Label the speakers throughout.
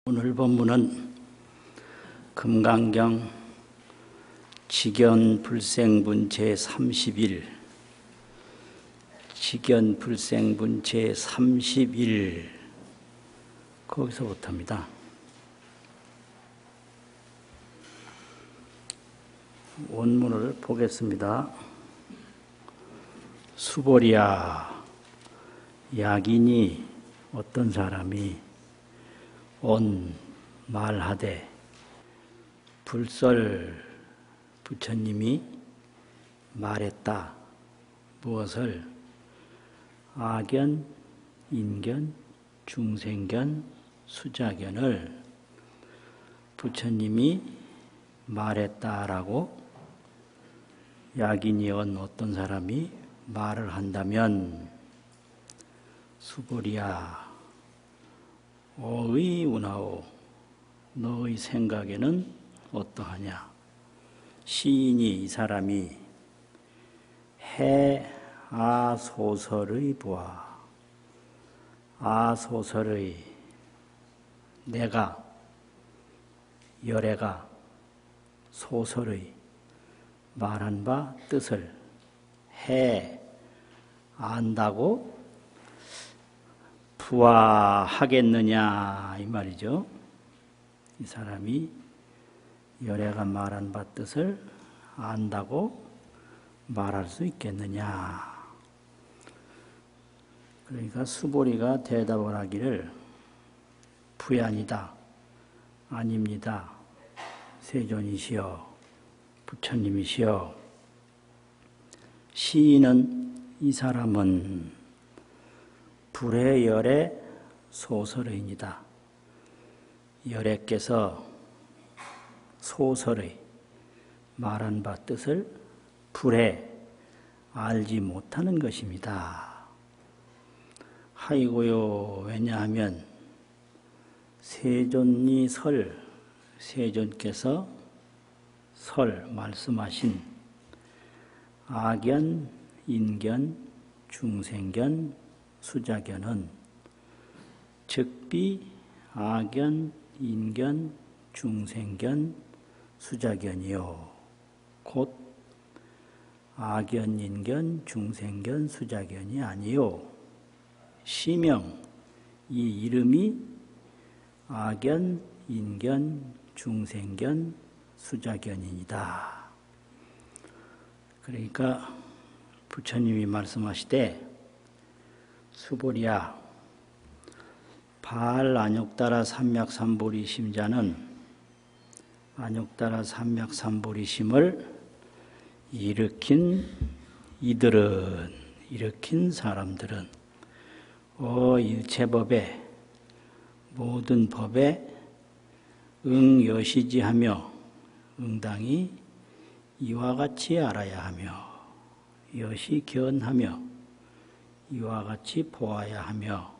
Speaker 1: 오늘 본문은 금강경 직연불생분 제31 직연불생분 제31 거기서부터입니다. 원문을 보겠습니다. 수보리야, 약인이 어떤 사람이 온 말하되, 불설 부처님이 말했다. 무엇을? 아견, 인견, 중생견, 수자견을 부처님이 말했다라고 약인이 온 어떤 사람이 말을 한다면, 수보리야, 어의 운하오, 너의 생각에는 어떠하냐? 시인이 이 사람이 해 아소설의 보아, 아소설의 내가, 열애가 소설의 말한 바 뜻을 해 안다고 부화하겠느냐 이 말이죠. 이 사람이 열애가 말한 바 뜻을 안다고 말할 수 있겠느냐. 그러니까 수보리가 대답을 하기를 부야니다, 아닙니다, 세존이시여, 부처님이시여. 시인은 이 사람은 불의 열의 소설의입니다. 열애께서 소설의 말한 바 뜻을 불에 알지 못하는 것입니다. 하이고요, 왜냐하면 세존이 세존께서 말씀하신 아견, 인견, 중생견, 수자견은 즉비 아견, 인견, 중생견, 수자견이요. 곧 아견, 인견, 중생견, 수자견이 아니요. 시명, 이 이름이 아견, 인견, 중생견, 수자견이다. 그러니까 부처님이 말씀하시되, 수보리야, 바알 안욕따라 삼맥삼보리심자는 안욕따라 삼맥삼보리심을 일으킨 사람들은 일체법에, 모든 법에 응여시지하며 응당히 이와 같이 알아야 하며, 여시견하며 이와 같이 보아야 하며,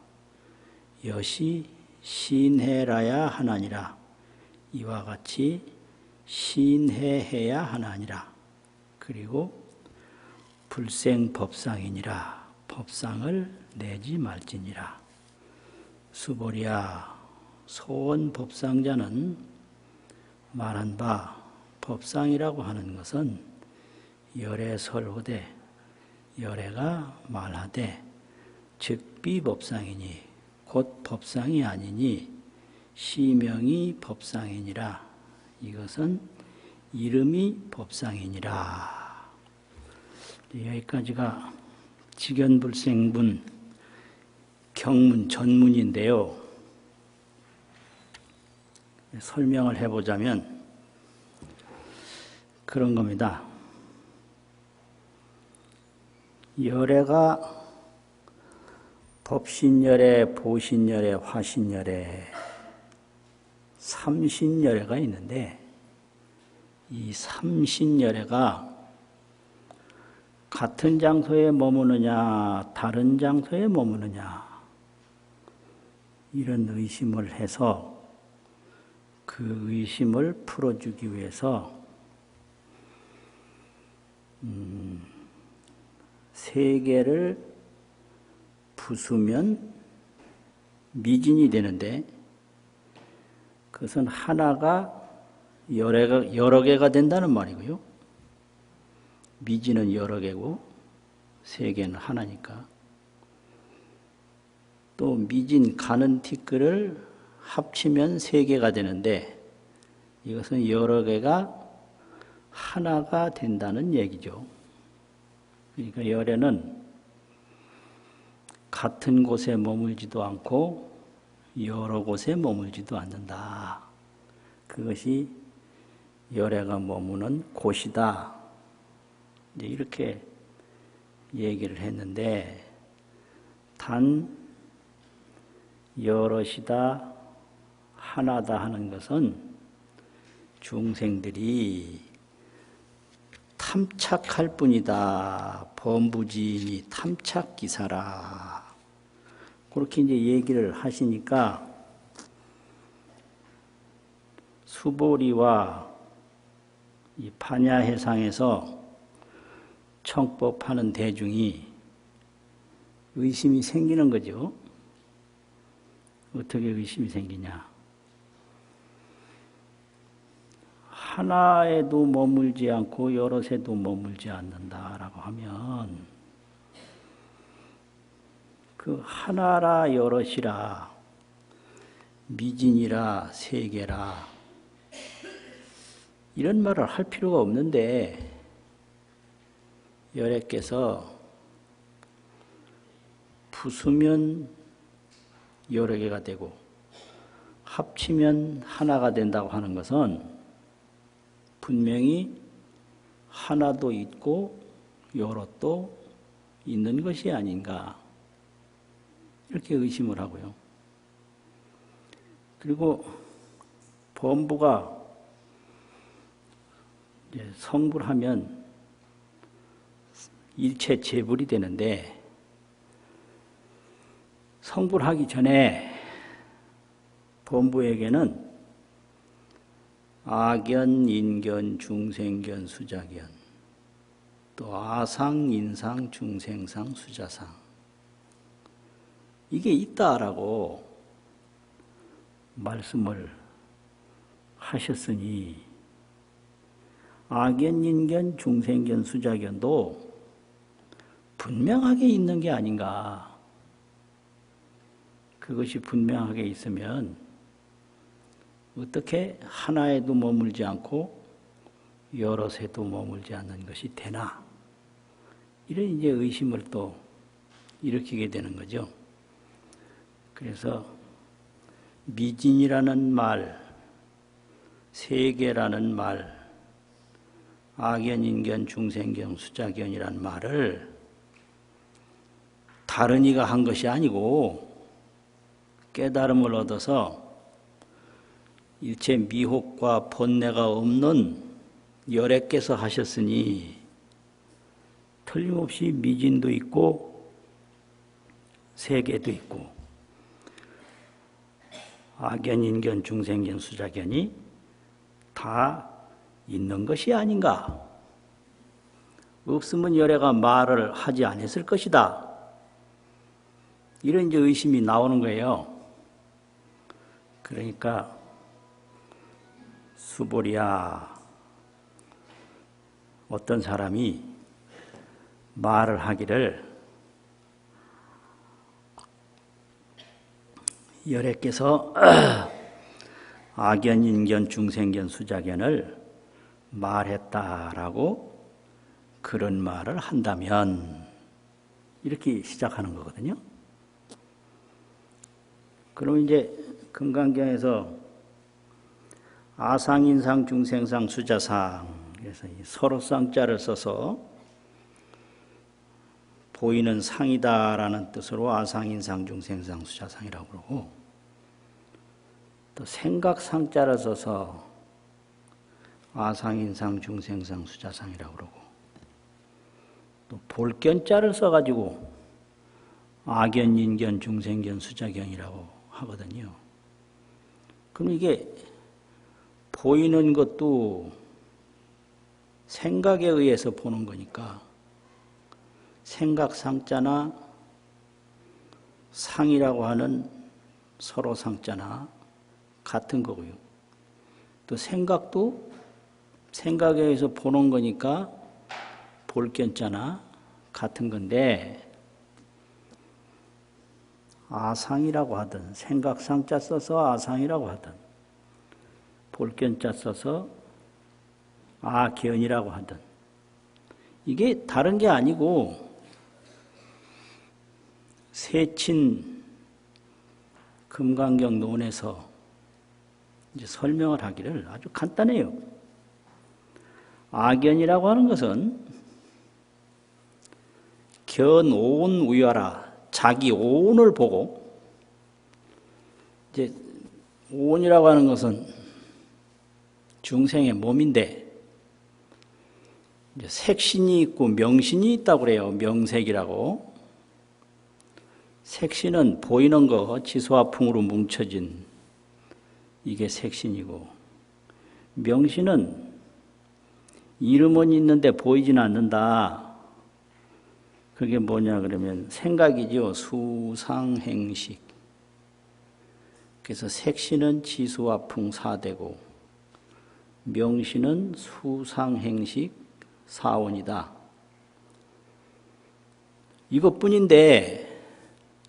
Speaker 1: 여시 신해라야 하나니라, 이와 같이 신해해야 하나니라. 그리고 불생법상이니라, 법상을 내지 말지니라. 수보리야, 소원법상자는 말한 바 법상이라고 하는 것은 열애설호되, 열애가 말하되 즉비법상이니 곧 법상이 아니니 시명이 법상이니라. 이것은 이름이 법상이니라. 여기까지가 직연불생분 경문 전문인데요. 설명을 해보자면 그런 겁니다. 열애가 법신열애, 보신열애, 화신열애, 삼신열애가 있는데, 이 삼신열애가 같은 장소에 머무느냐, 다른 장소에 머무느냐, 이런 의심을 해서 그 의심을 풀어주기 위해서 세 개를 부수면 미진이 되는데, 그것은 하나가 여러 개가 된다는 말이고요. 미지는 여러 개고 세계는 하나니까. 또 미진 가는 티끌을 합치면 세 개가 되는데 이것은 여러 개가 하나가 된다는 얘기죠. 그러니까 열애는 같은 곳에 머물지도 않고 여러 곳에 머물지도 않는다. 그것이 열애가 머무는 곳이다. 이제 이렇게 얘기를 했는데 단 여럿이다 하나다 하는 것은 중생들이 탐착할 뿐이다. 범부지인이 탐착기사라. 그렇게 이제 얘기를 하시니까 수보리와 이 반야해상에서 청법하는 대중이 의심이 생기는 거죠. 어떻게 의심이 생기냐? 하나에도 머물지 않고 여럿에도 머물지 않는다라고 하면 그 하나라 여럿이라 미진이라 세계라 이런 말을 할 필요가 없는데 열애께서 부수면 여러 개가 되고 합치면 하나가 된다고 하는 것은 분명히 하나도 있고 여럿도 있는 것이 아닌가 이렇게 의심을 하고요. 그리고 범부가 이제 성불하면 일체 재불이 되는데 성불하기 전에 범부에게는 아견, 인견, 중생견, 수자견, 또 아상, 인상, 중생상, 수자상 이게 있다라고 말씀을 하셨으니 아견, 인견, 중생견, 수자견도 분명하게 있는 게 아닌가. 그것이 분명하게 있으면 어떻게 하나에도 머물지 않고 여럿에도 머물지 않는 것이 되나? 이런 이제 의심을 또 일으키게 되는 거죠. 그래서 미진이라는 말, 세계라는 말, 아견, 인견, 중생견, 수자견이라는 말을 다른 이가 한 것이 아니고 깨달음을 얻어서 일체 미혹과 번뇌가 없는 열애께서 하셨으니 틀림없이 미진도 있고 세계도 있고 아견, 인견, 중생견, 수자견이 다 있는 것이 아닌가. 없으면 열애가 말을 하지 않았을 것이다. 이런 이제 의심이 나오는 거예요. 그러니까 수보리야, 어떤 사람이 말을 하기를 열애께서 아견, 인견, 중생견, 수자견을 말했다라고 그런 말을 한다면 이렇게 시작하는 거거든요. 그럼 이제 금강경에서 아상, 인상, 중생상, 수자상 그래서 서로 쌍자를 써서 보이는 상이다라는 뜻으로 아상, 인상, 중생상, 수자상이라고 그러고 또 생각상자를 써서 아상, 인상, 중생상, 수자상이라고 그러고 또 볼견자를 써가지고 아견, 인견, 중생견, 수자견이라고 하거든요. 그럼 이게 보이는 것도 생각에 의해서 보는 거니까 생각상자나 상이라고 하는 서로 상자나 같은 거고요. 또 생각도 생각에 의해서 보는 거니까 볼견자나 같은 건데, 아상이라고 하든 생각상자 써서 아상이라고 하든 볼견자 써서 아견이라고 하든 이게 다른 게 아니고 세친 금강경 논에서 이제 설명을 하기를 아주 간단해요. 아견이라고 하는 것은 견오온 우여라, 자기 오온을 보고, 이제 오온이라고 하는 것은 중생의 몸인데 이제 색신이 있고 명신이 있다고 그래요. 명색이라고. 색신은 보이는 거, 지소화풍으로 뭉쳐진 이게 색신이고, 명신은 이름은 있는데 보이진 않는다. 그게 뭐냐 그러면 생각이죠. 수상행식. 그래서 색신은 지수화풍 사대고 명신은 수상행식 사원이다. 이것뿐인데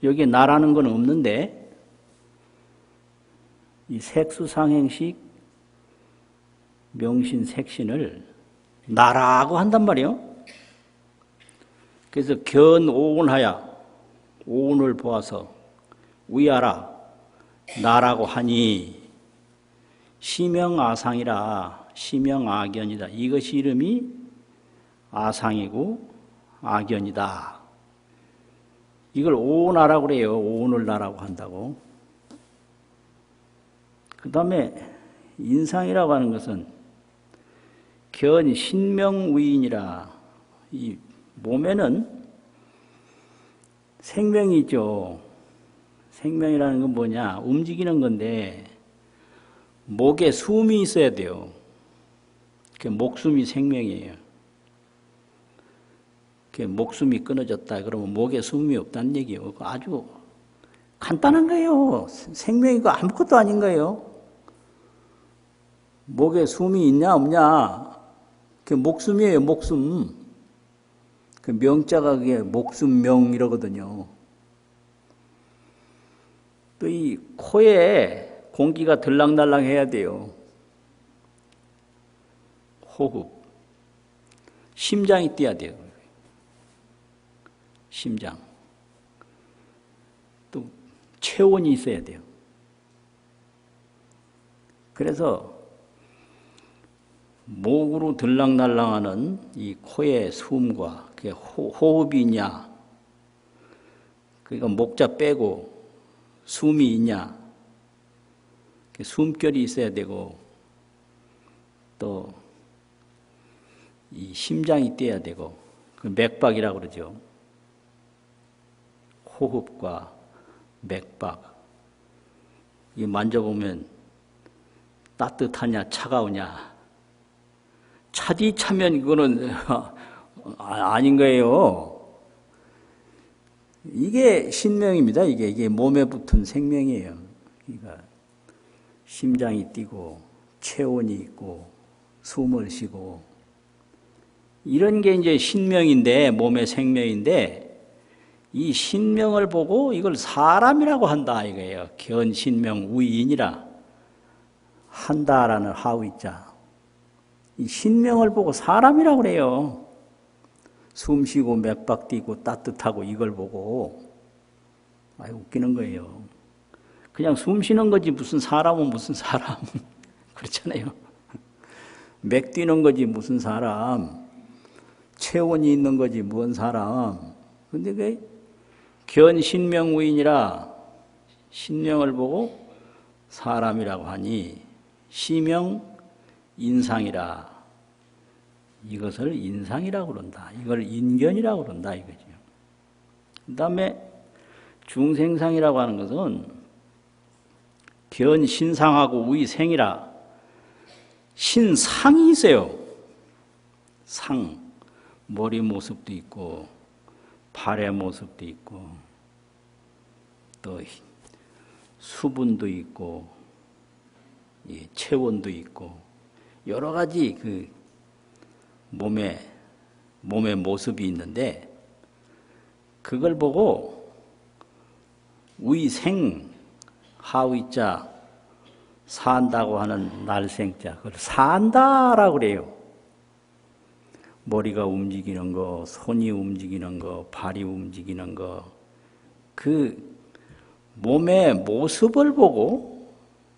Speaker 1: 여기에 나라는 건 없는데 이 색수상행식 명신 색신을 나라고 한단 말이에요. 그래서 견오온하야, 오온을 보아서 위하라, 나라고 하니 시명아상이라, 시명아견이다. 이것이 이름이 아상이고 아견이다. 이걸 오온하라고 그래요. 오온을 나라고 한다고. 그 다음에 인상이라고 하는 것은 견신명위인이라, 이 몸에는 생명이 있죠. 생명이라는 건 뭐냐? 움직이는 건데 목에 숨이 있어야 돼요. 그 목숨이 생명이에요. 그 목숨이 끊어졌다 그러면 목에 숨이 없다는 얘기예요. 아주 간단한 거예요. 생명이고 아무것도 아닌 거예요. 목에 숨이 있냐 없냐? 그 목숨이에요. 목숨. 그 명자가 그게 목숨명 이러거든요. 또 이 코에 공기가 들락날락 해야 돼요. 호흡. 심장이 뛰어야 돼요. 심장. 또 체온이 있어야 돼요. 그래서 목으로 들락날락하는 이 코의 숨과 그게 호흡이 있냐, 그러니까 목자 빼고 숨이 있냐, 숨결이 있어야 되고, 또 이 심장이 뛰어야 되고, 그 맥박이라고 그러죠. 호흡과 맥박. 이 만져보면 따뜻하냐 차가우냐. 차디차면 그거는 아닌 거예요. 이게 신명입니다. 이게 몸에 붙은 생명이에요. 그러니까 심장이 뛰고 체온이 있고 숨을 쉬고 이런 게 이제 신명인데, 몸의 생명인데, 이 신명을 보고 이걸 사람이라고 한다 이거예요. 견신명 우이인이라 한다라는 하위자. 이 신명을 보고 사람이라고 그래요. 숨 쉬고 맥박 뛰고 따뜻하고 이걸 보고. 아유, 웃기는 거예요. 그냥 숨 쉬는 거지 무슨 사람은 무슨 사람. 그렇잖아요. 맥 뛰는 거지 무슨 사람. 체온이 있는 거지 뭔 사람. 근데 그 견신명우인이라 신명을 보고 사람이라고 하니 시명 인상이라, 이것을 인상이라고 그런다. 이걸 인견이라고 그런다 이거죠. 그 다음에 중생상이라고 하는 것은 견신상하고 우이생이라, 신상이 있어요. 상, 머리 모습도 있고 발의 모습도 있고 또 수분도 있고 체온도 있고 여러 가지 그 몸의 모습이 있는데 그걸 보고 위생 하위자 산다고 하는 날생자 그걸 산다라고 그래요. 머리가 움직이는 거, 손이 움직이는 거, 발이 움직이는 거, 그 몸의 모습을 보고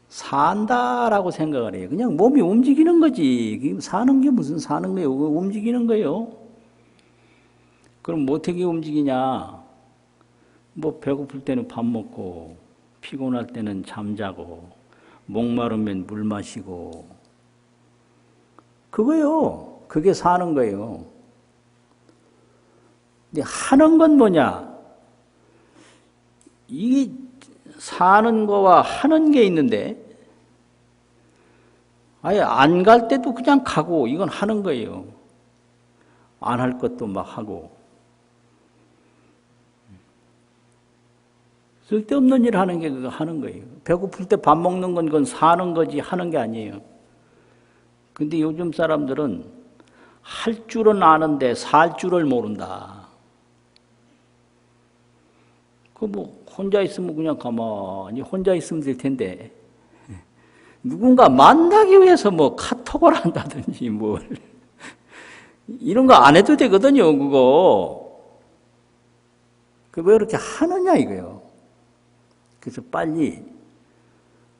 Speaker 1: 산다라고 생각을 해요. 그냥 몸이 움직이는 거지. 사는 게 무슨 사는 거예요? 움직이는 거예요. 그럼 어떻게 움직이냐? 뭐 배고플 때는 밥 먹고, 피곤할 때는 잠자고, 목마르면 물 마시고, 그거요. 그게 사는 거예요. 근데 하는 건 뭐냐? 이 사는 거와 하는 게 있는데, 아예 안 갈 때도 그냥 가고, 이건 하는 거예요. 안 할 것도 막 하고. 쓸데없는 일 하는 게 그거 하는 거예요. 배고플 때 밥 먹는 건 그건 사는 거지 하는 게 아니에요. 근데 요즘 사람들은 할 줄은 아는데 살 줄을 모른다. 그 뭐 혼자 있으면 그냥 가만히 혼자 있으면 될 텐데 누군가 만나기 위해서 뭐 카톡을 한다든지 뭘 이런 거 안 해도 되거든요. 그거 왜 그렇게 하느냐 이거요. 그래서 빨리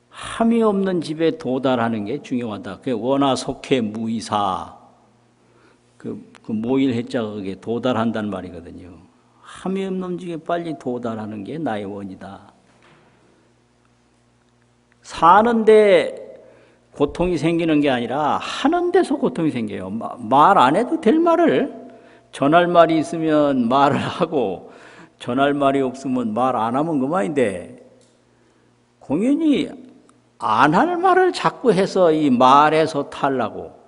Speaker 1: 함이 없는 집에 도달하는 게 중요하다. 그 원하 속해 무이사 그 모일 해자가 그게 도달한다는 말이거든요. 함이 없는 집에 빨리 도달하는 게 나의 원이다. 사는데 고통이 생기는 게 아니라 하는 데서 고통이 생겨요. 말 안 해도 될 말을 전할 말이 있으면 말을 하고 전할 말이 없으면 말 안 하면 그만인데 공연히 안 할 말을 자꾸 해서 이 말에서 탈라고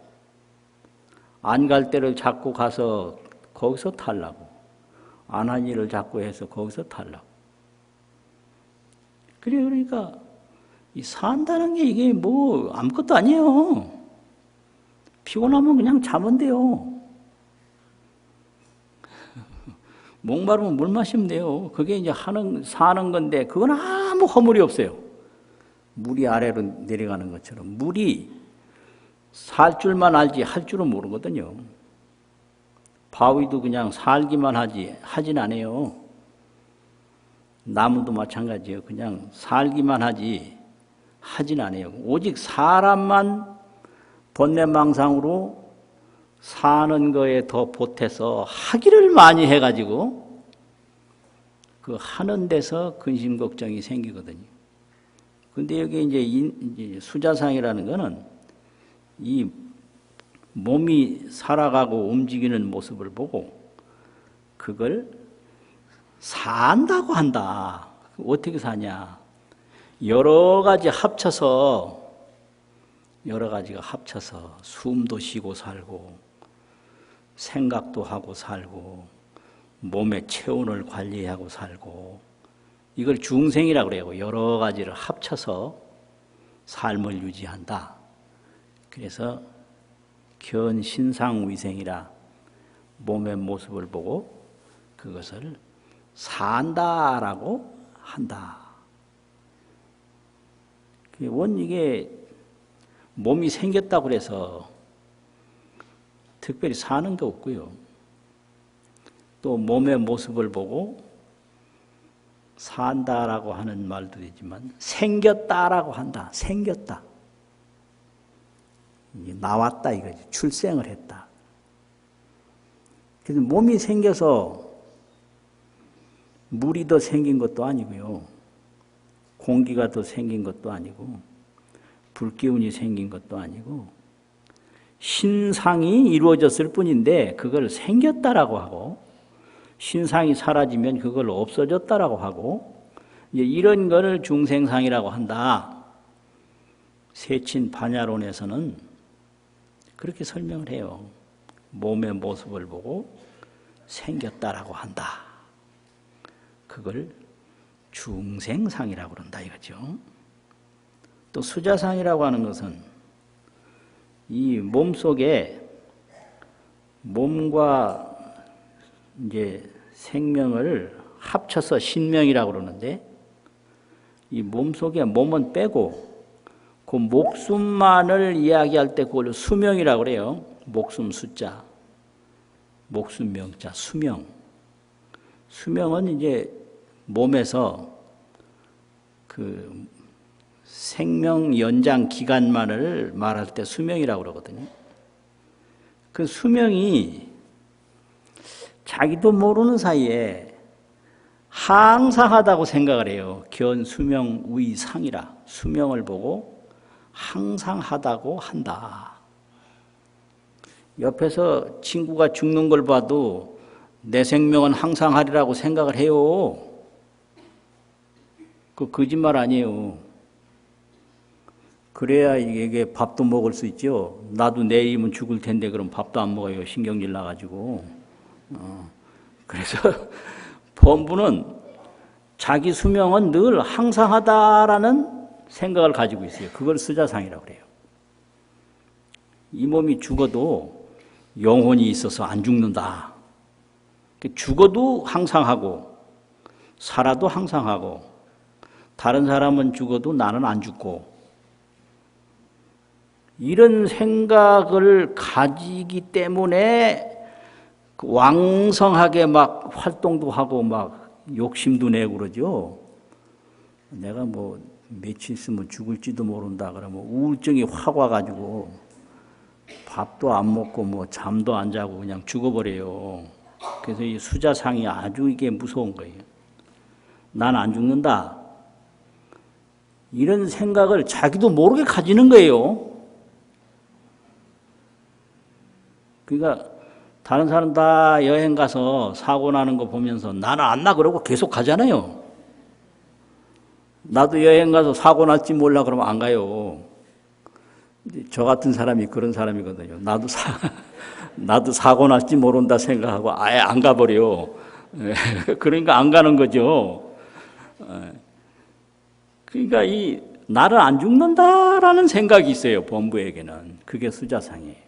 Speaker 1: 안 갈 때를 자꾸 가서 거기서 탈라고 안 한 일을 자꾸 해서 거기서 탈라고 그러니까 이 산다는 게 이게 뭐 아무것도 아니에요. 피곤하면 그냥 자면 돼요. 목마르면 물 마시면 돼요. 그게 이제 사는 건데 그건 아무 허물이 없어요. 물이 아래로 내려가는 것처럼 물이 살 줄만 알지 할 줄은 모르거든요. 바위도 그냥 살기만 하진 않아요. 나무도 마찬가지예요. 그냥 살기만 하진 않아요. 오직 사람만 번뇌망상으로 사는 거에 더 보태서 하기를 많이 해가지고 그 하는 데서 근심 걱정이 생기거든요. 근데 여기 이제 수자상이라는 거는 이 몸이 살아가고 움직이는 모습을 보고 그걸 산다고 한다. 어떻게 사냐? 여러 가지가 합쳐서 숨도 쉬고 살고 생각도 하고 살고 몸의 체온을 관리하고 살고 이걸 중생이라고 그래요. 여러 가지를 합쳐서 삶을 유지한다. 그래서 견신상위생이라 몸의 모습을 보고 그것을 산다라고 한다. 이게 몸이 생겼다고 해서 특별히 사는 게 없고요. 또 몸의 모습을 보고 산다라고 하는 말도 되지만 생겼다라고 한다. 생겼다. 나왔다 이거지. 출생을 했다. 그래서 몸이 생겨서 물이 더 생긴 것도 아니고요. 공기가 더 생긴 것도 아니고 불기운이 생긴 것도 아니고 신상이 이루어졌을 뿐인데 그걸 생겼다라고 하고 신상이 사라지면 그걸 없어졌다라고 하고 이런 거를 중생상이라고 한다. 세친 반야론에서는 그렇게 설명을 해요. 몸의 모습을 보고 생겼다라고 한다. 그걸 중생상이라고 그런다 이거죠. 또 수자상이라고 하는 것은 이 몸속에 몸과 이제 생명을 합쳐서 신명이라고 그러는데 이 몸속에 몸은 빼고 그 목숨만을 이야기할 때 그걸 수명이라고 그래요. 목숨 숫자, 목숨 명자, 수명. 수명은 이제 몸에서 그 생명 연장 기간만을 말할 때 수명이라고 그러거든요. 그 수명이 자기도 모르는 사이에 항상하다고 생각을 해요. 견수명 우이상이라. 수명을 보고 항상 하다고 한다. 옆에서 친구가 죽는 걸 봐도 내 생명은 항상 하리라고 생각을 해요. 그 거짓말 아니에요. 그래야 이게 밥도 먹을 수 있죠. 나도 내일이면 죽을 텐데 그럼 밥도 안 먹어요. 신경질 나가지고. 그래서 범부는 자기 수명은 늘 항상하다라는 생각을 가지고 있어요. 그걸 수자상이라고 그래요. 이 몸이 죽어도 영혼이 있어서 안 죽는다. 죽어도 항상하고 살아도 항상하고 다른 사람은 죽어도 나는 안 죽고 이런 생각을 가지기 때문에 왕성하게 막 활동도 하고 막 욕심도 내고 그러죠. 내가 뭐 며칠 있으면 죽을지도 모른다 그러면 우울증이 확 와가지고 밥도 안 먹고 뭐 잠도 안 자고 그냥 죽어버려요. 그래서 이 수자상이 아주 이게 무서운 거예요. 난 안 죽는다. 이런 생각을 자기도 모르게 가지는 거예요. 그러니까 다른 사람 다 여행 가서 사고 나는 거 보면서 나는 안 나 그러고 계속 가잖아요. 나도 여행 가서 사고 날지 몰라 그러면 안 가요. 저 같은 사람이 그런 사람이거든요. 나도 사고 날지 모른다 생각하고 아예 안 가버려. 그러니까 안 가는 거죠. 그러니까 이 나를 안 죽는다라는 생각이 있어요. 범부에게는. 그게 수자상이에요.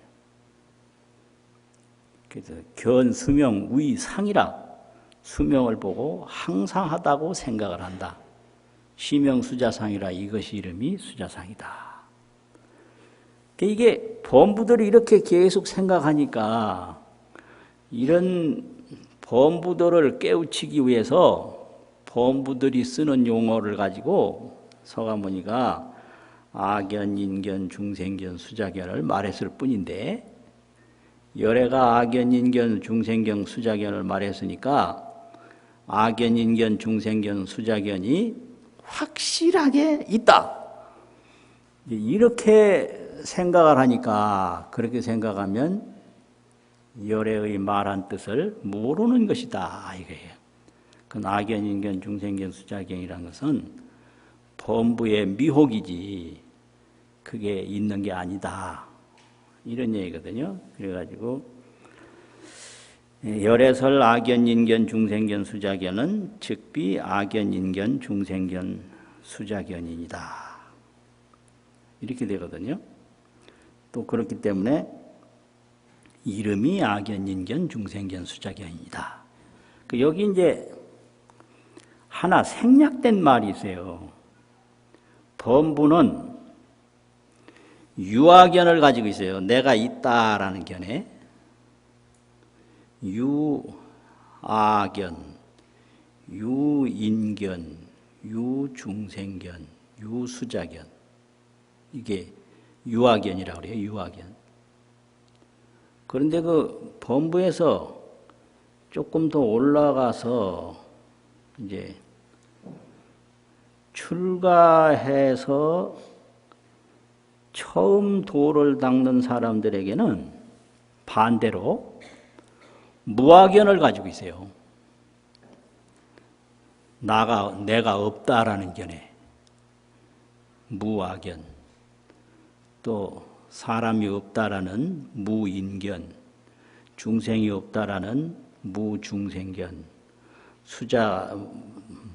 Speaker 1: 그래서 견수명 우이상이라 수명을 보고 항상 하다고 생각을 한다. 시명수자상이라 이것이 이름이 수자상이다. 이게 범부들이 이렇게 계속 생각하니까 이런 범부들을 깨우치기 위해서 범부들이 쓰는 용어를 가지고 서가모니가 아견, 인견, 중생견, 수자견을 말했을 뿐인데 열애가 아견, 인견, 중생견, 수자견을 말했으니까 아견, 인견, 중생견, 수자견이 확실하게 있다. 이렇게 생각을 하니까 그렇게 생각하면 열애의 말한 뜻을 모르는 것이다 이거예요. 그 아견, 인견, 중생견, 수자견이라는 것은 범부의 미혹이지 그게 있는 게 아니다. 이런 얘기거든요. 그래가지고 열애설 아견, 인견, 중생견, 수자견은 즉비 아견, 인견, 중생견, 수자견이다. 이렇게 되거든요. 또 그렇기 때문에 이름이 아견, 인견, 중생견, 수자견이다. 여기 이제 하나 생략된 말이 있어요. 범부는 유아견을 가지고 있어요. 내가 있다라는 견해. 유아견, 유인견, 유중생견, 유수자견. 이게 유아견이라고 그래요. 유아견. 그런데 그 범부에서 조금 더 올라가서 이제 출가해서 처음 도를 닦는 사람들에게는 반대로 무아견을 가지고 있어요. 내가 없다라는 견해. 무아견. 또 사람이 없다라는 무인견. 중생이 없다라는 무중생견.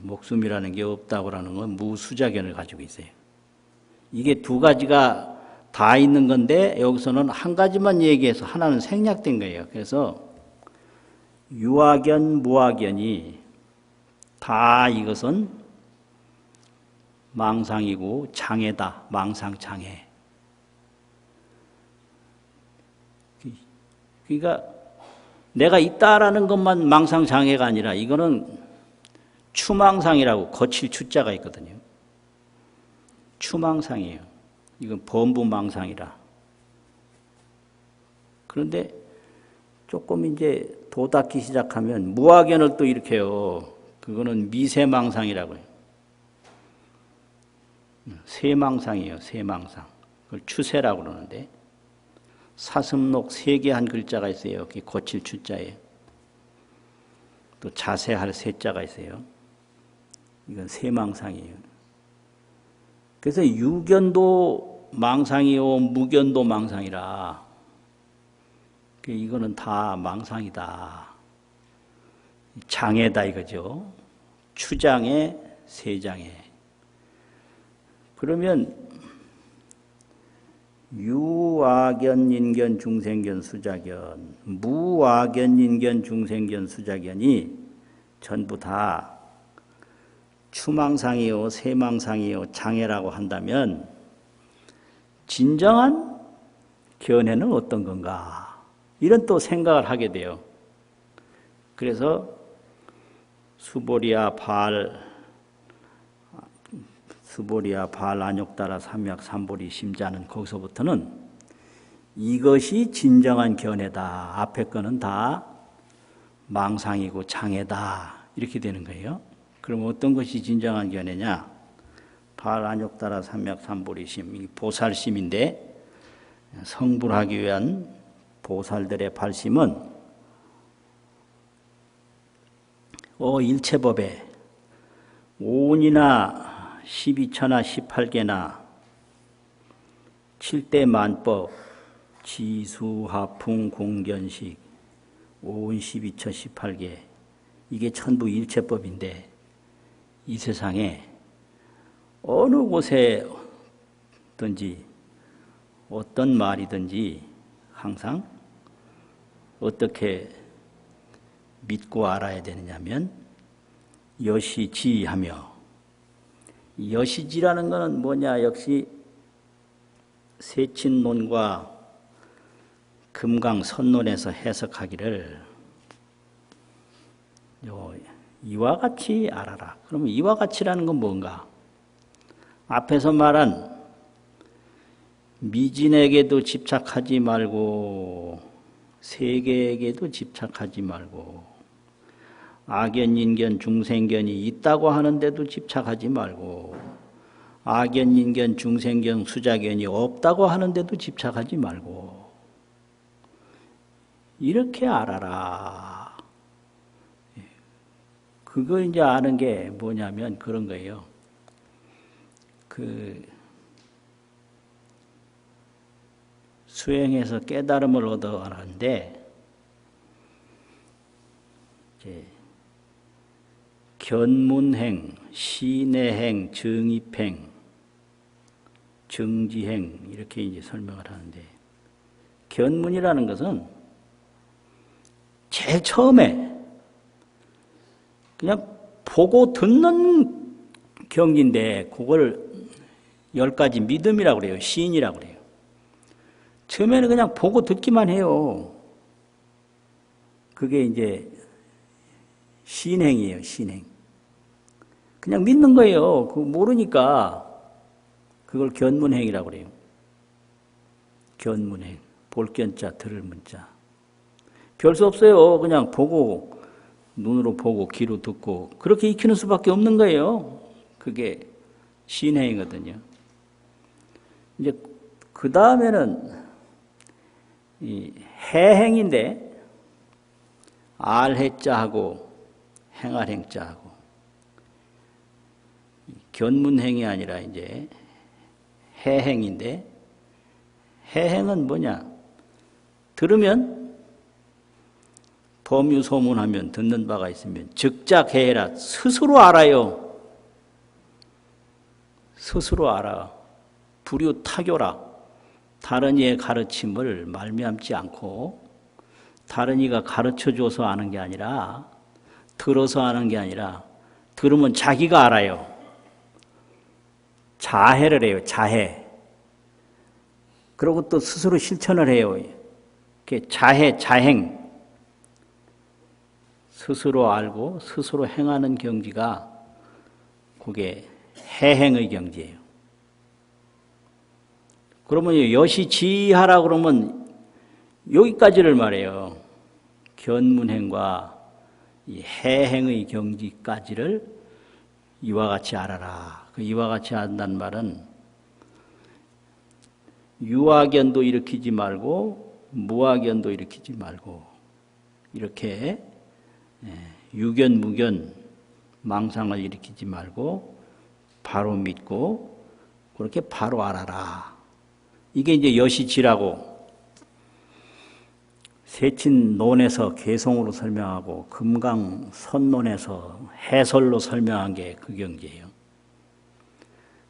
Speaker 1: 목숨이라는 게 없다고 하는 건 무수자견을 가지고 있어요. 이게 두 가지가 다 있는 건데 여기서는 한 가지만 얘기해서 하나는 생략된 거예요. 그래서 유아견, 무아견이 다 이것은 망상이고 장애다. 망상장애. 그러니까 내가 있다라는 것만 망상장애가 아니라 이거는 추망상이라고 거칠 추자가 있거든요. 추망상이에요. 이건 범부망상이라. 그런데 조금 이제 도닦기 시작하면 무아견을 또 이렇게 해요. 그거는 미세망상이라고 해요. 세망상이에요. 세망상. 그걸 추세라고 그러는데 사슴록 세 개 한 글자가 있어요. 그게 거칠 추자예요. 또 자세할 세자가 있어요. 이건 세망상이에요. 그래서 유견도 망상이요, 무견도 망상이라. 이거는 다 망상이다. 장애다 이거죠. 추장애, 세장애. 그러면 유아견, 인견, 중생견, 수자견, 무아견, 인견, 중생견, 수자견이 전부 다 추망상이요, 세망상이요, 장애라고 한다면 진정한 견해는 어떤 건가? 이런 또 생각을 하게 돼요. 그래서 수보리아 발 안욕따라 삼약 삼보리 심자는 거기서부터는 이것이 진정한 견해다. 앞에 거는 다 망상이고 장애다. 이렇게 되는 거예요. 그럼 어떤 것이 진정한 견해냐? 발 안욕따라 삼약 삼보리 심, 보살심인데 성불하기 위한 보살들의 발심은 일체법에 오온이나 12처나 18개나 7대 만법, 지수, 하풍, 공견식, 오온 12처 18개 이게 전부 일체법인데 이 세상에 어느 곳에든지 어떤 말이든지 항상 어떻게 믿고 알아야 되느냐면 여시지하며 여시지라는 것은 뭐냐? 역시 세친론과 금강선론에서 해석하기를 이와 같이 알아라. 그러면 이와 같이라는 건 뭔가? 앞에서 말한 미진에게도 집착하지 말고 세계에게도 집착하지 말고 악견, 인견, 중생견이 있다고 하는데도 집착하지 말고 악견, 인견, 중생견, 수자견이 없다고 하는데도 집착하지 말고 이렇게 알아라. 그거 이제 아는 게 뭐냐면 그런 거예요. 수행해서 깨달음을 얻어가는데 이제 견문행, 시내행, 정입행, 정지행 이렇게 이제 설명을 하는데 견문이라는 것은 제일 처음에 그냥 보고 듣는 경지인데 그걸 10가지 믿음이라고 그래요. 시인이라고 그래요. 처음에는 그냥 보고 듣기만 해요. 그게 이제 신행이에요. 신행. 그냥 믿는 거예요. 그거 모르니까 그걸 견문행이라고 그래요. 견문행. 볼 견자, 들을 문자. 별 수 없어요. 그냥 보고 눈으로 보고 귀로 듣고 그렇게 익히는 수밖에 없는 거예요. 그게 신행이거든요. 이제 그 다음에는 이 해행인데 알해자하고 행할행자하고 견문행이 아니라 이제 해행인데 해행은 뭐냐? 들으면 법유소문하면 듣는 바가 있으면 즉작해라. 스스로 알아요. 스스로 알아. 불유타교라. 다른 이의 가르침을 말미암지 않고 다른 이가 가르쳐줘서 아는 게 아니라 들어서 아는 게 아니라 들으면 자기가 알아요. 자해를 해요. 자해. 그리고 또 스스로 실천을 해요. 자해, 자행. 스스로 알고 스스로 행하는 경지가 그게 해행의 경지예요. 그러면 여시지하라 그러면 여기까지를 말해요. 견문행과 이 해행의 경지까지를 이와 같이 알아라. 그 이와 같이 한다는 말은 유학견도 일으키지 말고 무학견도 일으키지 말고 이렇게 유견, 무견, 망상을 일으키지 말고 바로 믿고 그렇게 바로 알아라. 이게 이제 여시지라고 세친론에서 개성으로 설명하고 금강선론에서 해설로 설명한 게 그 경지예요.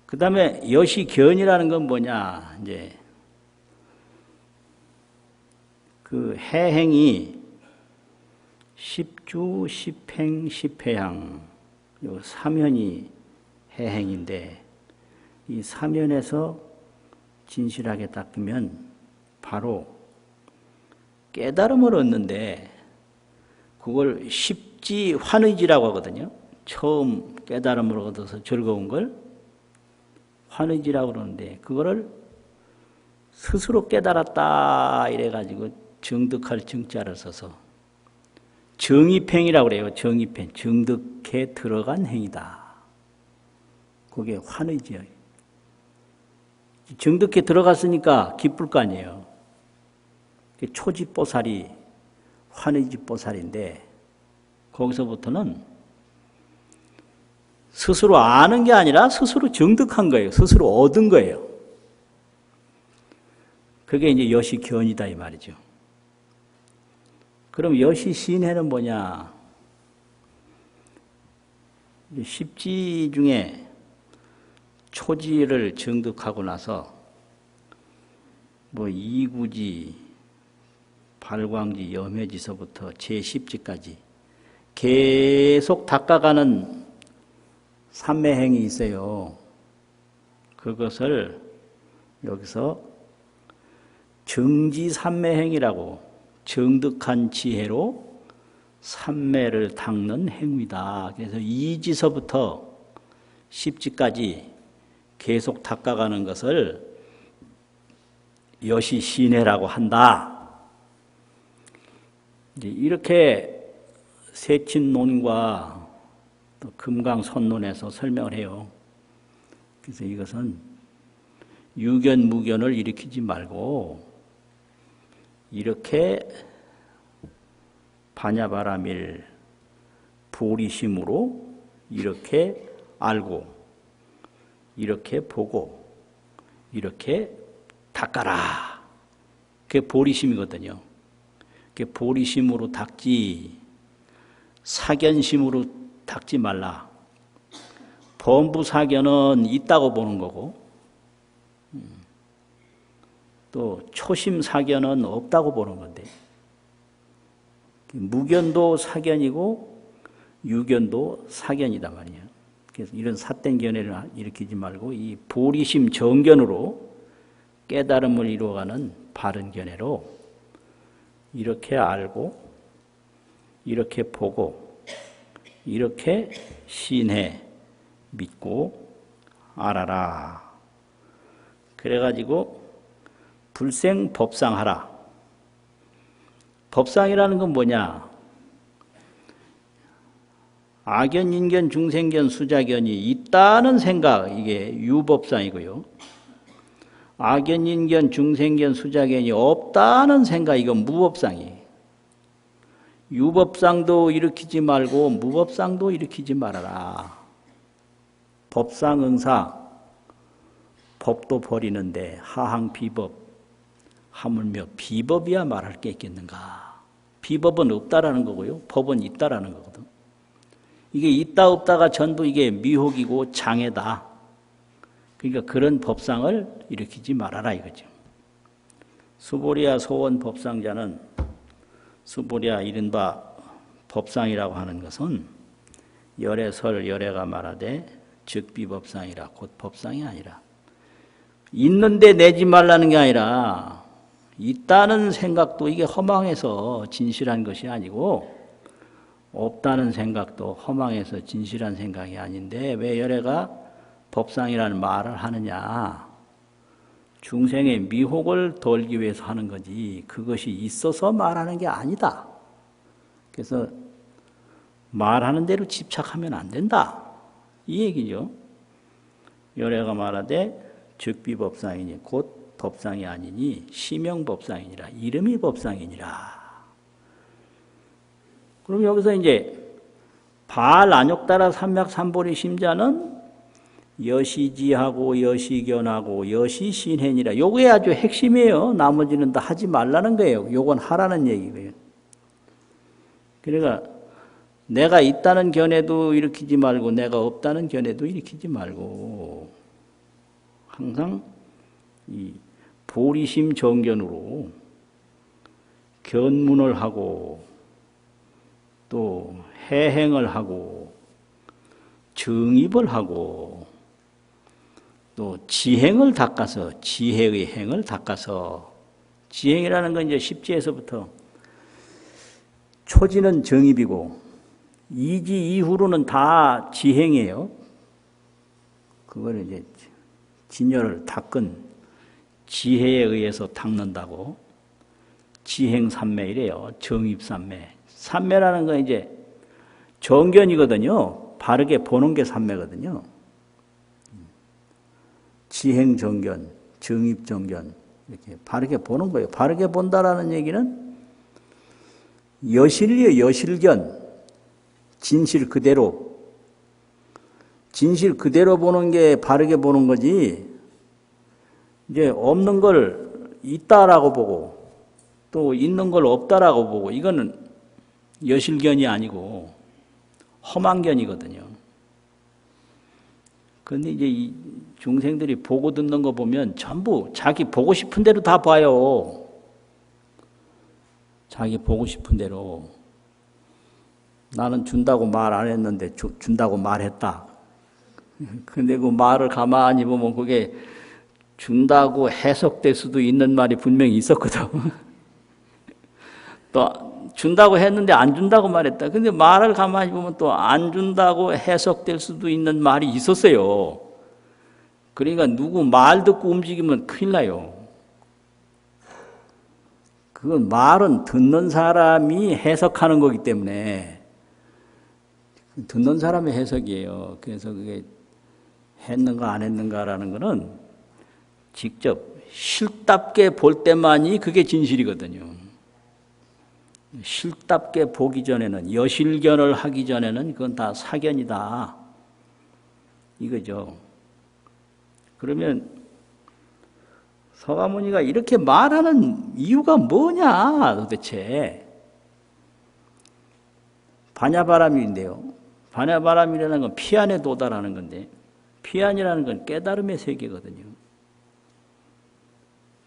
Speaker 1: 그 다음에 여시견이라는 건 뭐냐? 이제 그 해행이 십주, 십행, 십회향 요 사면이 해행인데 이 사면에서 진실하게 닦으면 바로 깨달음을 얻는데 그걸 십지환의지라고 하거든요. 처음 깨달음을 얻어서 즐거운 걸 환의지라고 그러는데 그거를 스스로 깨달았다 이래가지고 정득할 정자를 써서 정입행이라고 그래요. 정입행. 정득해 들어간 행위다. 그게 환의지예요. 정득해 들어갔으니까 기쁠 거 아니에요. 초지보살이 환의지보살인데 거기서부터는 스스로 아는 게 아니라 스스로 정득한 거예요. 스스로 얻은 거예요. 그게 이제 여시견이다 이 말이죠. 그럼 여시신해는 뭐냐? 십지 중에 초지를 정득하고 나서 뭐 이구지, 발광지, 염해지서부터 제10지까지 계속 닦아가는 삼매행이 있어요. 그것을 여기서 정지삼매행이라고 정득한 지혜로 삼매를 닦는 행위다. 그래서 2지서부터 10지까지 계속 닦아가는 것을 여시신해라고 한다. 이렇게 세친론과 또 금강선론에서 설명을 해요. 그래서 이것은 유견, 무견을 일으키지 말고 이렇게 반야바라밀 보리심으로 이렇게 알고 이렇게 보고 이렇게 닦아라. 그게 보리심이거든요. 그게 보리심으로 닦지 사견심으로 닦지 말라. 범부사견은 있다고 보는 거고 또 초심사견은 없다고 보는 건데 무견도 사견이고 유견도 사견이다 말이에요. 그래서 이런 삿된 견해를 일으키지 말고 이 보리심 정견으로 깨달음을 이루어가는 바른 견해로 이렇게 알고 이렇게 보고 이렇게 신해 믿고 알아라. 그래가지고 불생법상하라. 법상이라는 건 뭐냐? 악견, 인견, 중생견, 수자견이 있다는 생각, 이게 유법상이고요. 악견, 인견, 중생견, 수자견이 없다는 생각, 이건 무법상이에요. 유법상도 일으키지 말고 무법상도 일으키지 말아라. 법상응사, 법도 버리는데 하항 비법, 하물며 비법이야 말할 게 있겠는가. 비법은 없다라는 거고요. 법은 있다라는 거거든. 이게 있다 없다가 전부 이게 미혹이고 장애다. 그러니까 그런 법상을 일으키지 말아라 이거죠. 수보리아 소원 법상자는 수보리아 이른바 법상이라고 하는 것은 열애설 열애가 말하되 즉비법상이라 곧 법상이 아니라 있는데 내지 말라는 게 아니라 있다는 생각도 이게 허망해서 진실한 것이 아니고 없다는 생각도 허망해서 진실한 생각이 아닌데 왜 열애가 법상이라는 말을 하느냐. 중생의 미혹을 돌기 위해서 하는 거지 그것이 있어서 말하는 게 아니다. 그래서 말하는 대로 집착하면 안 된다. 이 얘기죠. 열애가 말하되 즉비법상이니 곧 법상이 아니니 시명법상이니라. 이름이 법상이니라. 그럼 여기서 이제 발안욕따라 삼맥삼보리 심자는 여시지하고 여시견하고 여시신hen이라. 요게 아주 핵심이에요. 나머지는 다 하지 말라는 거예요. 요건 하라는 얘기고요. 그러니까 내가 있다는 견해도 일으키지 말고 내가 없다는 견해도 일으키지 말고 항상 이 보리심 정견으로 견문을 하고 또 해행을 하고 정입을 하고 또 지행을 닦아서 지혜의 행을 닦아서 지행이라는 건 이제 십지에서부터 초지는 정입이고 이지 이후로는 다 지행이에요. 그걸 이제 진열을 닦은 지혜에 의해서 닦는다고 지행삼매이래요. 정입삼매. 삼매라는 건 이제 정견이거든요. 바르게 보는 게 삼매거든요. 지행정견, 정입정견 이렇게 바르게 보는 거예요. 바르게 본다라는 얘기는 여실이에요. 여실견. 진실 그대로. 진실 그대로 보는 게 바르게 보는 거지. 이제 없는 걸 있다라고 보고 또 있는 걸 없다라고 보고 이거는 여실견이 아니고 허망견이거든요. 그런데 이제 이 중생들이 보고 듣는 거 보면 전부 자기 보고 싶은 대로 다 봐요. 자기 보고 싶은 대로. 나는 준다고 말 안 했는데 준다고 말했다. 근데 그 말을 가만히 보면 그게 준다고 해석될 수도 있는 말이 분명히 있었거든. 또 준다고 했는데 안 준다고 말했다. 근데 말을 가만히 보면 또 안 준다고 해석될 수도 있는 말이 있었어요. 그러니까 누구 말 듣고 움직이면 큰일 나요. 그건 말은 듣는 사람이 해석하는 거기 때문에 듣는 사람의 해석이에요. 그래서 그게 했는가 안 했는가라는 거는 직접 실답게 볼 때만이 그게 진실이거든요. 실답게 보기 전에는 여실견을 하기 전에는 그건 다 사견이다. 이거죠. 그러면 서가모니가 이렇게 말하는 이유가 뭐냐 도대체. 반야바람인데요. 반야바람이라는 건 피안에 도달하는 건데 피안이라는 건 깨달음의 세계거든요.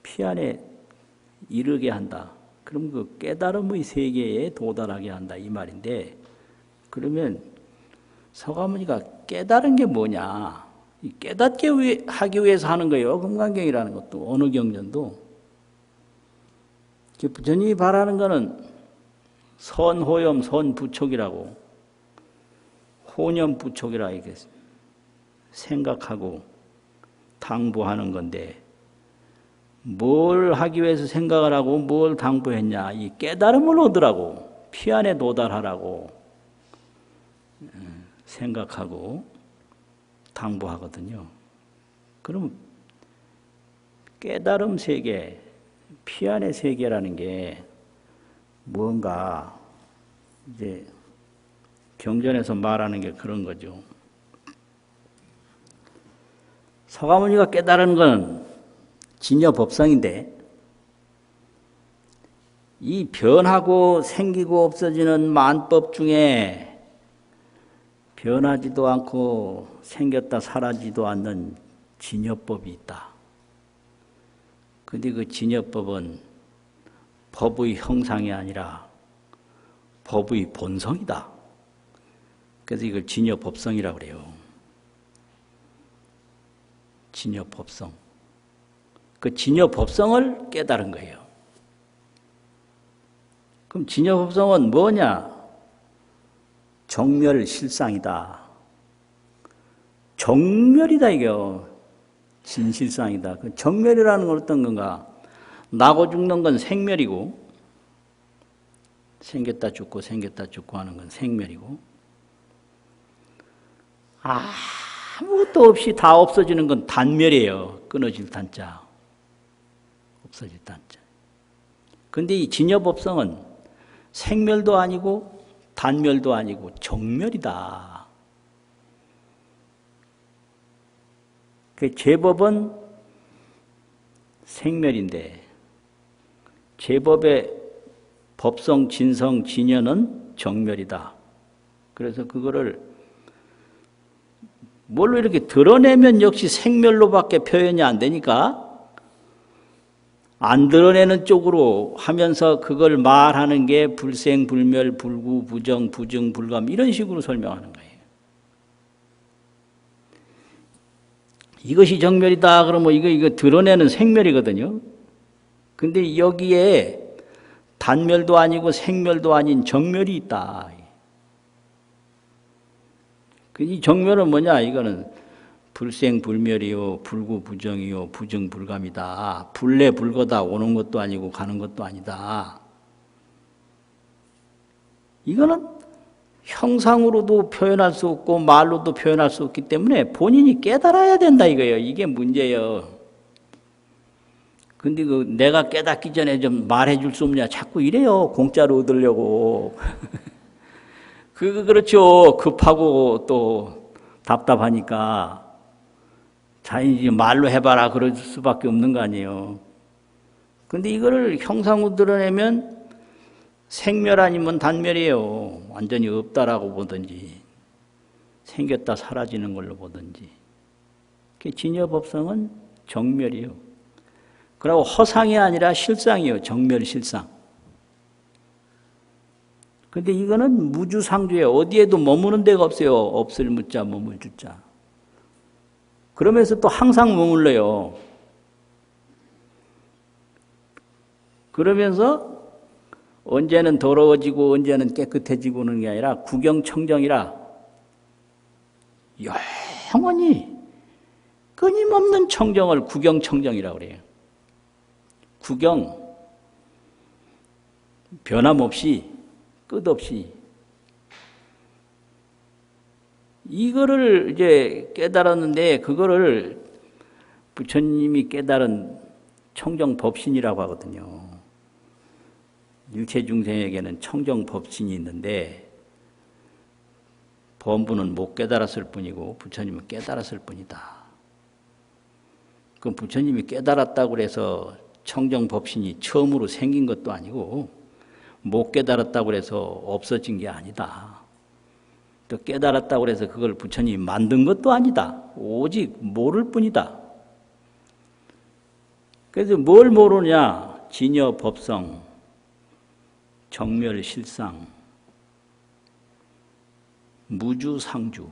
Speaker 1: 피안에 이르게 한다. 그럼 그 깨달음의 세계에 도달하게 한다 이 말인데 그러면 서가모니가 깨달은 게 뭐냐. 깨닫게 하기 위해서 하는 거예요. 금강경이라는 것도 어느 경전도. 부처님이 바라는 거는 선호염 선부촉이라고 호념부촉이라 이렇게 생각하고 당부하는 건데 뭘 하기 위해서 생각을 하고 뭘 당부했냐. 이 깨달음을 얻으라고 피안에 도달하라고 생각하고 당부하거든요. 그럼 깨달음 세계, 피안의 세계라는 게 뭔가 이제 경전에서 말하는 게 그런 거죠. 서가모니가 깨달은 건 진여법상인데 이 변하고 생기고 없어지는 만법 중에 변하지도 않고 생겼다 사라지도 않는 진여법이 있다. 근데 그 진여법은 법의 형상이 아니라 법의 본성이다. 그래서 이걸 진여법성이라고 그래요. 진여법성. 그 진여법성을 깨달은 거예요. 그럼 진여법성은 뭐냐? 정멸실상이다. 정멸이다 이거. 진실상이다. 그 정멸이라는 건 어떤 건가? 나고 죽는 건 생멸이고, 생겼다 죽고 생겼다 죽고 하는 건 생멸이고, 아무것도 없이 다 없어지는 건 단멸이에요. 끊어질 단자. 없어질 단자. 근데 이 진여법성은 생멸도 아니고 단멸도 아니고 정멸이다. 그 제법은 생멸인데 제법의 법성, 진성, 진여는 정멸이다. 그래서 그거를 뭘로 이렇게 드러내면 역시 생멸로밖에 표현이 안 되니까 안 드러내는 쪽으로 하면서 그걸 말하는 게 불생, 불멸, 불구, 부정, 부증, 불감 이런 식으로 설명하는 거예요. 이것이 정멸이다 그러면 이거 드러내는 생멸이거든요. 근데 여기에 단멸도 아니고 생멸도 아닌 정멸이 있다. 이 정멸은 뭐냐? 이거는 불생 불멸이요, 불구 부정이요, 부증 불감이다. 불래 불거다. 오는 것도 아니고 가는 것도 아니다. 이거는 형상으로도 표현할 수 없고 말로도 표현할 수 없기 때문에 본인이 깨달아야 된다 이거예요. 이게 문제예요. 근데 그 내가 깨닫기 전에 좀 말해 줄 수 없냐? 자꾸 이래요. 공짜로 얻으려고. 그렇죠. 급하고 또 답답하니까 자연히 말로 해봐라 그럴 수밖에 없는 거 아니에요. 근데 이거를 형상으로 드러내면 생멸 아니면 단멸이에요. 완전히 없다라고 보든지 생겼다 사라지는 걸로 보든지. 진여법성은 정멸이에요. 그리고 허상이 아니라 실상이에요. 정멸실상. 근데 이거는 무주상주예요. 어디에도 머무는 데가 없어요. 없을 무자 머물 주자. 그러면서 또 항상 머물러요. 그러면서 언제는 더러워지고 언제는 깨끗해지고 하는 게 아니라 구경청정이라 영원히 끊임없는 청정을 구경청정이라고 그래요. 구경, 변함없이 끝없이 이거를 이제 깨달았는데 그거를 부처님이 깨달은 청정법신이라고 하거든요. 일체중생에게는 청정법신이 있는데 범부는 못 깨달았을 뿐이고 부처님은 깨달았을 뿐이다. 그럼 부처님이 깨달았다고 해서 청정법신이 처음으로 생긴 것도 아니고 못 깨달았다고 해서 없어진 게 아니다. 또 깨달았다고 해서 그걸 부처님이 만든 것도 아니다. 오직 모를 뿐이다. 그래서 뭘 모르냐? 진여 법성, 정멸 실상, 무주 상주,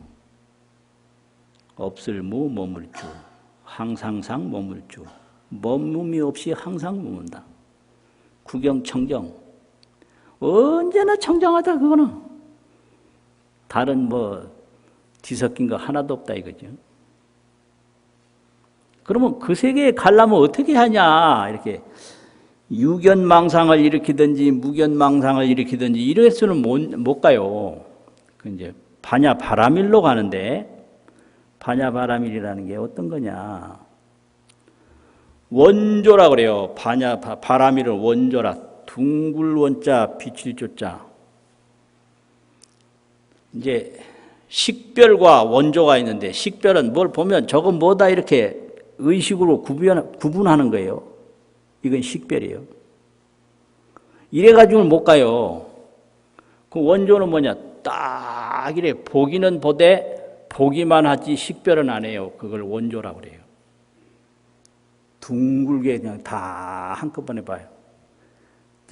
Speaker 1: 없을 무 머물주, 항상상 머물주, 머물이 없이 항상 머문다. 구경 청정, 언제나 청정하다 그거는. 다른 뒤섞인 거 하나도 없다 이거죠. 그러면 그 세계에 가려면 어떻게 하냐? 이렇게 유견망상을 일으키든지 무견망상을 일으키든지 이래서는 못 가요. 그 이제 반야바라밀로 가는데 반야바라밀이라는 게 어떤 거냐? 원조라 그래요. 반야바라밀을 원조라. 둥글 원자 빛일 조자. 이제 식별과 원조가 있는데 식별은 뭘 보면 저건 뭐다 이렇게 의식으로 구분하는 거예요. 이건 식별이에요. 이래가지고는 못 가요. 그 원조는 뭐냐? 딱 이래 보기는 보되 보기만 하지 식별은 안 해요. 그걸 원조라고 그래요. 둥글게 그냥 다 한꺼번에 봐요.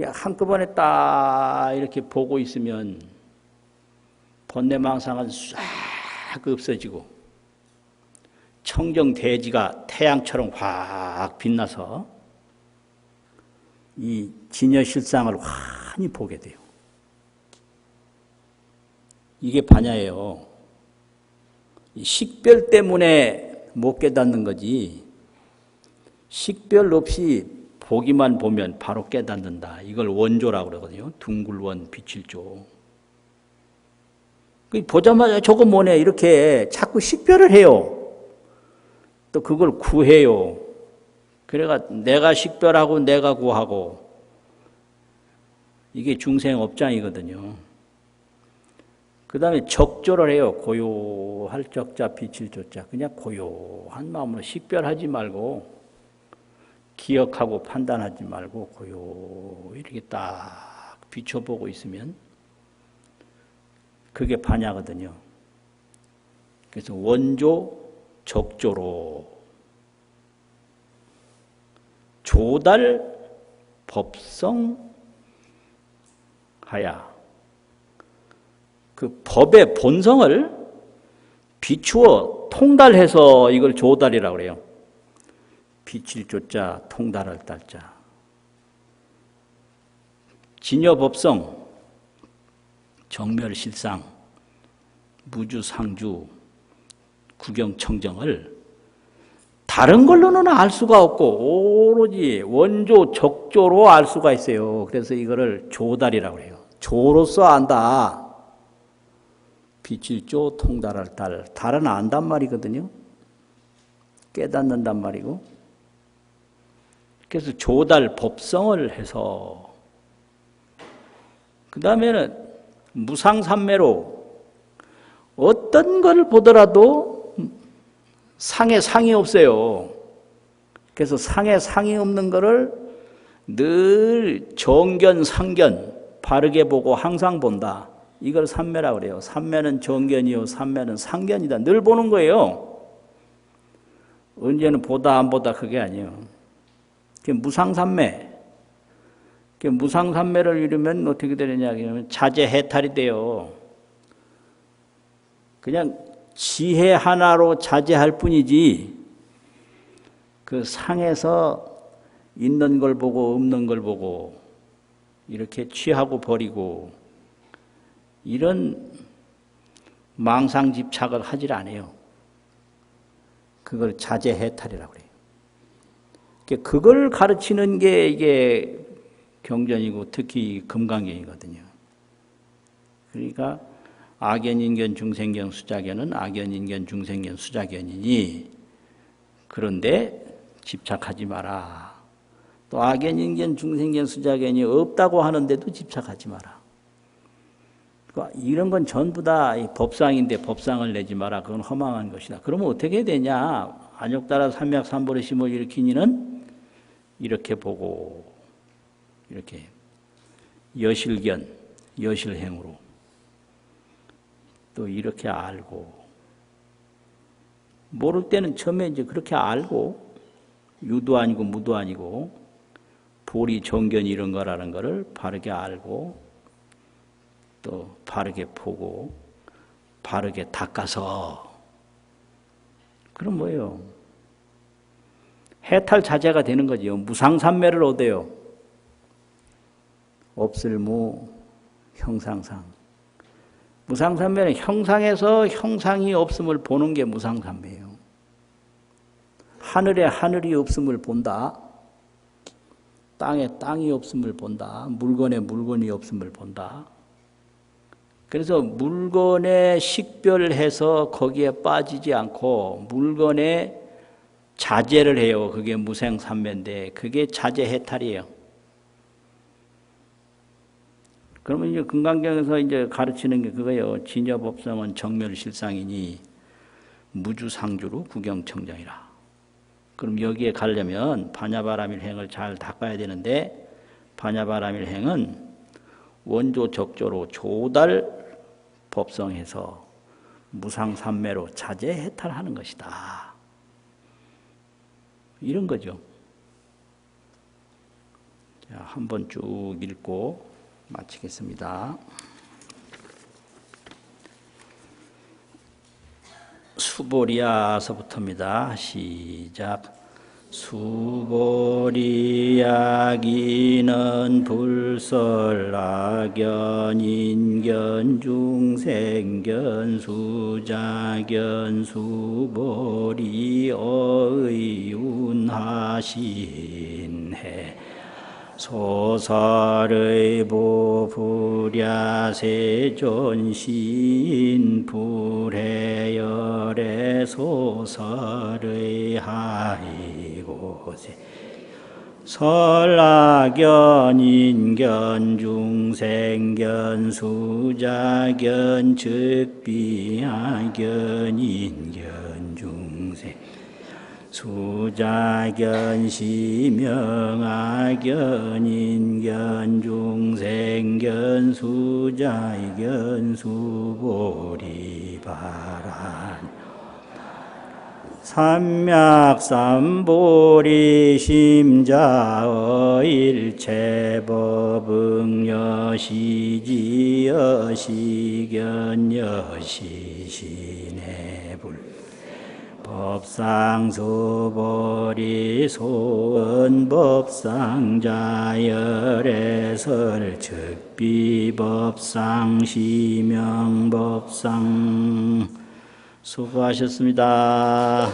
Speaker 1: 한꺼번에 딱 이렇게 보고 있으면 번뇌망상은 싹 없어지고 청정대지가 태양처럼 확 빛나서 이 진여실상을 환히 보게 돼요. 이게 반야예요. 식별 때문에 못 깨닫는 거지 식별 없이 보기만 보면 바로 깨닫는다. 이걸 원조라고 그러거든요. 둥글원 빛일조. 보자마자 저거 뭐네 이렇게 자꾸 식별을 해요. 또 그걸 구해요. 그래가 내가 식별하고 내가 구하고 이게 중생업장이거든요. 그 다음에 적조를 해요. 고요할 적자 빛일 조자. 그냥 고요한 마음으로 식별하지 말고 기억하고 판단하지 말고 고요히 이렇게 딱 비춰보고 있으면 그게 반야거든요. 그래서 원조 적조로 조달 법성하야. 그 법의 본성을 비추어 통달해서 이걸 조달이라고 그래요. 빛일 조자, 통달할 달자. 진여법성, 정멸실상, 무주상주, 구경청정을 다른 걸로는 알 수가 없고 오로지 원조, 적조로 알 수가 있어요. 그래서 이거를 조달이라고 해요. 조로서 안다. 빛일조, 통달할 달. 달은 안단 말이거든요. 깨닫는단 말이고. 그래서 조달 법성을 해서 그 다음에는 무상삼매로 어떤 걸 보더라도 상에 상이 없어요. 그래서 상에 상이 없는 거를 늘 정견, 상견 바르게 보고 항상 본다. 이걸 삼매라고 그래요. 삼매는 정견이요, 삼매는 상견이다. 늘 보는 거예요. 언제는 보다 안 보다 그게 아니에요. 무상삼매. 무상삼매를 이루면 어떻게 되느냐 하면 자제해탈이 돼요. 그냥 지혜 하나로 자제할 뿐이지 그 상에서 있는 걸 보고 없는 걸 보고 이렇게 취하고 버리고 이런 망상집착을 하질 않아요. 그걸 자제해탈이라고 그래요. 그걸 가르치는 게 이게 경전이고 특히 금강경이거든요. 그러니까 악연인견, 중생견, 수자견은 악연인견, 중생견, 수자견이니 그런데 집착하지 마라. 또 악연인견, 중생견, 수자견이 없다고 하는데도 집착하지 마라. 그러니까 이런 건 전부 다 법상인데 법상을 내지 마라. 그건 허망한 것이다. 그러면 어떻게 되냐? 안욕따라 삼맥삼보리심을 일으키니는 이렇게 보고 이렇게 여실견, 여실행으로 또 이렇게 알고 모를 때는 처음에 이제 그렇게 알고 유도 아니고 무도 아니고 보리, 정견 이런 거라는 거를 바르게 알고 또 바르게 보고 바르게 닦아서 그럼 뭐예요? 해탈 자제가 되는 거죠. 무상삼매를 얻어요. 없을무, 형상상. 무상삼매는 형상에서 형상이 없음을 보는 게 무상삼매예요. 하늘에 하늘이 없음을 본다. 땅에 땅이 없음을 본다. 물건에 물건이 없음을 본다. 그래서 물건에 식별해서 거기에 빠지지 않고 물건에 자제를 해요. 그게 무생삼매인데 그게 자제해탈이에요. 그러면 이제 금강경에서 이제 가르치는 게 그거예요. 진여법성은 정멸실상이니 무주상주로 구경청정이라. 그럼 여기에 가려면 반야바라밀행을 잘 닦아야 되는데 반야바라밀행은 원조 적조로 조달 법성해서 무상삼매로 자제해탈하는 것이다. 이런 거죠. 자, 한번 쭉 읽고 마치겠습니다. 수보리야서부터입니다. 시작. 수보리야기는 불설악견 인견 중생견 수자견 수보리 어의운하신해 소설의 보불야세존신 불해열의 소설의 하이고세 설악견 인견 중생견 수자견 즉비악견 인견 중생 수자견 시명악견 인견 중생견 수자견 수보리바란 삼맥삼보리 심자어 일체법응여시지 여시견 여시신해불 법상수보리 소원법상자열애설 즉비법상 시명법상 수고하셨습니다.